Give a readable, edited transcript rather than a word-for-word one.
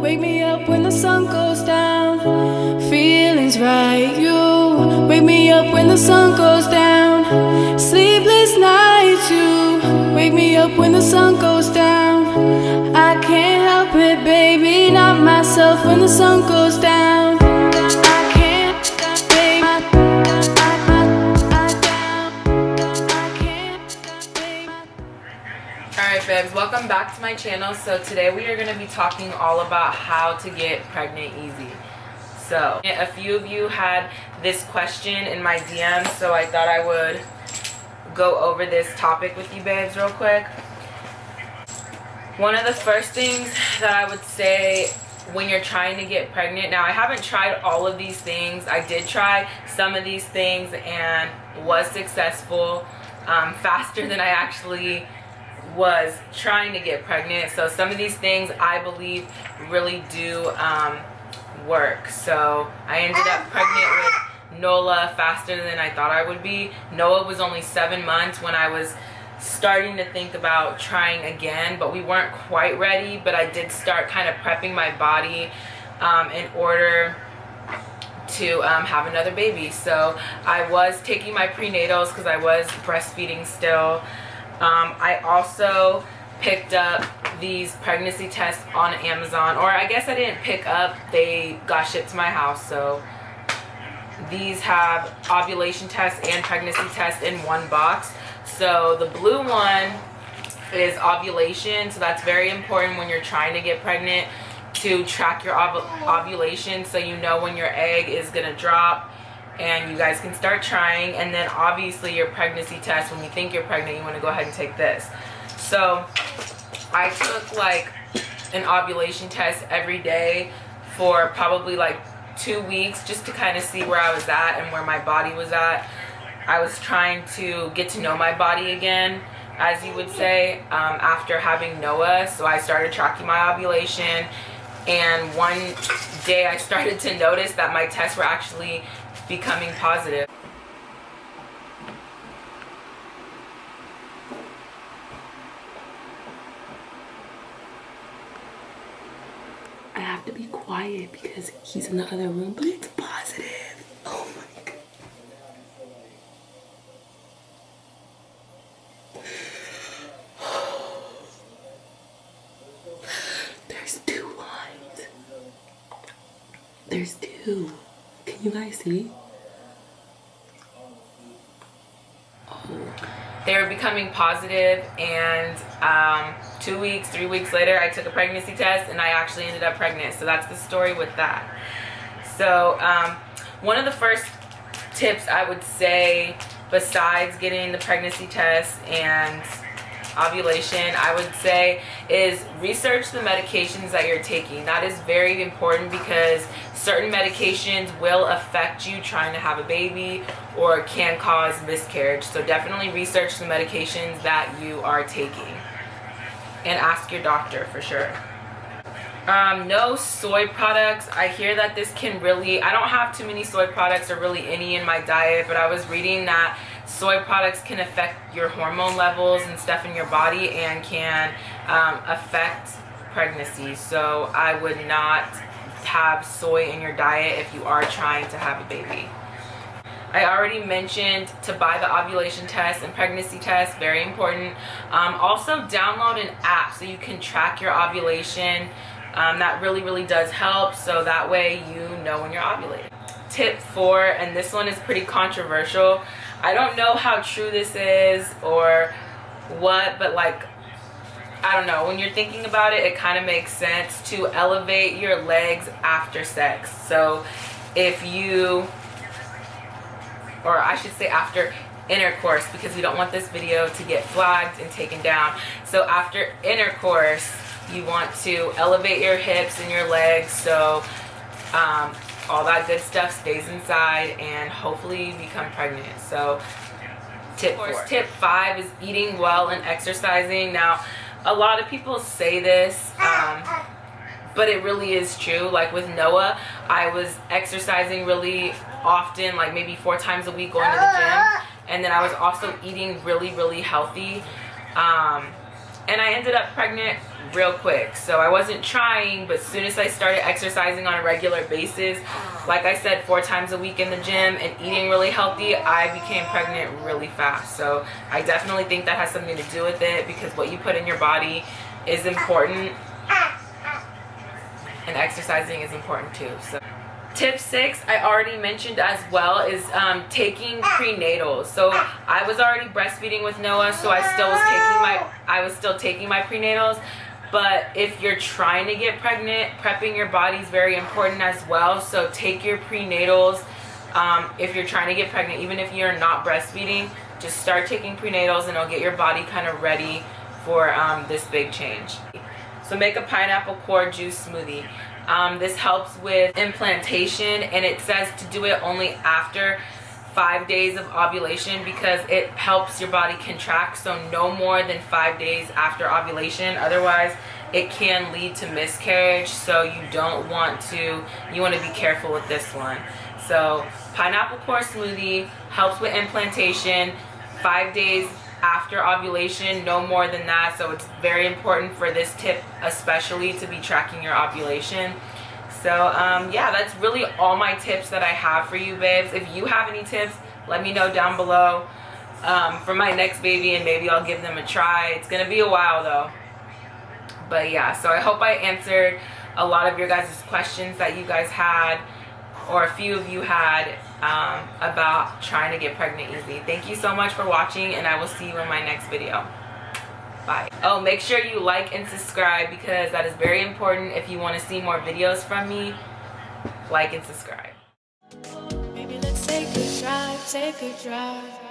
wake me up when the sun goes down. Feelings right, you wake me up when the sun goes down. Sleepless nights, you wake me up when the sun goes down. I can't help it, baby, not myself when the sun goes down. I can't, baby, Alright babes, welcome back to my channel. So today we are going to be talking all about how to get pregnant easy. So a few of you had this question in my DMs, so I thought I would go over this topic with you babes real quick. One of the first things that I would say when you're trying to get pregnant, now I haven't tried all of these things. I did try some of these things and was successful faster than I actually was trying to get pregnant. So some of these things I believe really do work. So I ended up pregnant with Nola faster than I thought I would be. Noah was only 7 months when I was starting to think about trying again, but we weren't quite ready. But I did start kind of prepping my body in order to have another baby. So I was taking my prenatals because I was breastfeeding still. I also picked up these pregnancy tests on Amazon, or I guess I didn't pick up, they got shipped to my house. So these have ovulation tests and pregnancy tests in one box. So the blue one is ovulation, so that's very important when you're trying to get pregnant, to track your ovulation so you know when your egg is going to drop and you guys can start trying. And then obviously your pregnancy test, when you think you're pregnant, you want to go ahead and take this. So I took like an ovulation test every day for probably like 2 weeks, just to kind of see where I was at and where my body was at. I was trying to get to know my body again, as you would say, after having Noah. So I started tracking my ovulation, and one day I started to notice that my tests were actually becoming positive. I have to be quiet because he's in the other room, but it's positive. Oh my god. There's 2 lines. There's 2. Can you guys see? They were becoming positive, and 2 weeks, 3 weeks later, I took a pregnancy test and I actually ended up pregnant. So that's the story with that. So one of the first tips I would say, besides getting the pregnancy test and ovulation, I would say, is research the medications that you're taking. That is very important because certain medications will affect you trying to have a baby or can cause miscarriage. So definitely research the medications that you are taking and ask your doctor for sure. No soy products. I hear that this can really, I don't have too many soy products or really any in my diet, but I was reading that soy products can affect your hormone levels and stuff in your body and can affect pregnancy. So I would not have soy in your diet if you are trying to have a baby. I already mentioned to buy the ovulation test and pregnancy test, very important. Also download an app so you can track your ovulation. That really does help, so that way you know when you're ovulating. Tip 4, and this one is pretty controversial. I don't know how true this is or what, but like, I don't know, when you're thinking about it, it kind of makes sense to elevate your legs after sex. So if you, or I should say after intercourse, because we don't want this video to get flagged and taken down. So after intercourse, you want to elevate your hips and your legs so all that good stuff stays inside and hopefully you become pregnant. So tip 5 is eating well and exercising. Now a lot of people say this, but it really is true. Like with Noah, I was exercising really often, like maybe 4 times a week, going to the gym, and then I was also eating really healthy. and I ended up pregnant real quick. So I wasn't trying, but as soon as I started exercising on a regular basis, like I said, 4 times a week in the gym and eating really healthy, I became pregnant really fast. So I definitely think that has something to do with it, because what you put in your body is important, and exercising is important too. So tip 6, I already mentioned as well, is taking prenatals. So I was already breastfeeding with Noah, so I was still taking my prenatals. But if you're trying to get pregnant, prepping your body is very important as well. So take your prenatals if you're trying to get pregnant, even if you're not breastfeeding. Just start taking prenatals, and it'll get your body kind of ready for this big change. So make a pineapple core juice smoothie. This helps with implantation, and it says to do it only after 5 days of ovulation, because it helps your body contract. So no more than 5 days after ovulation, otherwise it can lead to miscarriage. So you want to be careful with this one. So pineapple core smoothie helps with implantation 5 days after ovulation, no more than that. So it's very important for this tip especially to be tracking your ovulation. So yeah, that's really all my tips that I have for you, babes. If you have any tips, let me know down below for my next baby, and maybe I'll give them a try. It's gonna be a while though. But yeah, so I hope I answered a lot of your guys' questions that you guys had, or a few of you had, about trying to get pregnant easy. Thank you so much for watching, and I will see you in my next video. Bye. Oh, make sure you like and subscribe, because that is very important. If you want to see more videos from me, like and subscribe. Maybe let's take a drive, take a drive.